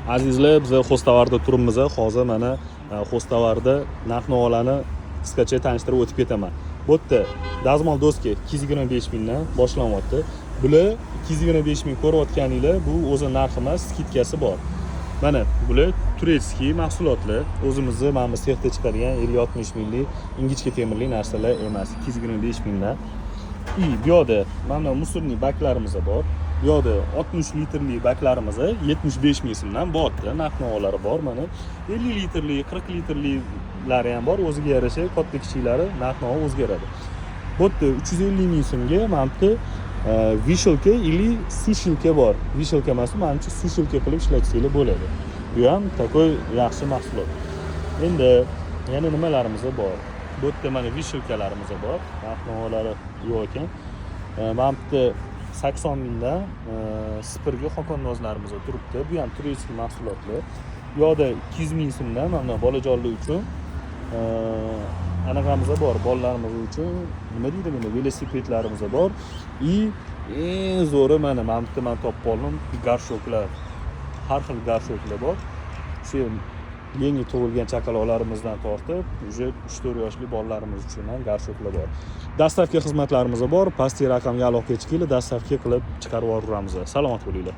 Azizlar, biz Xo'stavarda turibmiz. Hozir mana Xo'stavarda narx-navolarni qisqacha tanishtirib o'tib ketaman. Bu yerda dazmol doska 225 mingdan boshlanyapti. Bular 225 ming ko'rayotganinglar, bu o'zi narxi emas, skidkasi bor. Mana bular turetskiy mahsulotlar, o'zimizni mana bu sexda chiqadigan 50-60 minglik ingichka temirli narsalar emas, 225 mingdan. Bu yerda mana musorniy baklarimiz bor. Bu yerda 60 litrli baklarimiz 75 ming so'mdan borda, narx-navolari bor. Mana 50 litrli, 40 litrlilari ham bor. O'ziga yarasha katta kichiklari narx-navo o'zgaradi. Bu yerda 350 ming so'mga mana bu vishelka ili sishilka bor. Vishelka emas, menimcha sishilka qilib ishlatsanglar bo'ladi. Bu ham takoy yaxshi mahsulot. Endi yana nimalarimiz bor? Bu yerda mana vishelkalarimiz bor. Narx-navolari yo'q ekan. Mana bu 80 mingdan spirga xokondozlarimiz turibdi. Bu ham turistik mahsulotlar. Bu yerda 200 ming so'mdan mana bolajonlar uchun anaqamiz bor, bolalarimiz uchun nima deydi buni, velosipedlarimiz bor. Eng zo'ri mana bu men topib qoldim, garshoklar. Har xil garshoklar bor. Shu yangi tug'ilgan chaqaloqlarimizdan tortib, уже 3-4 yoshli bolalarimiz uchun ham garshoklar bor. Dastavka xizmatlarimiz bor. Pastki raqamga aloqa qilib, dastavka qilib chiqarib yuboramiz. Salomat bo'linglar.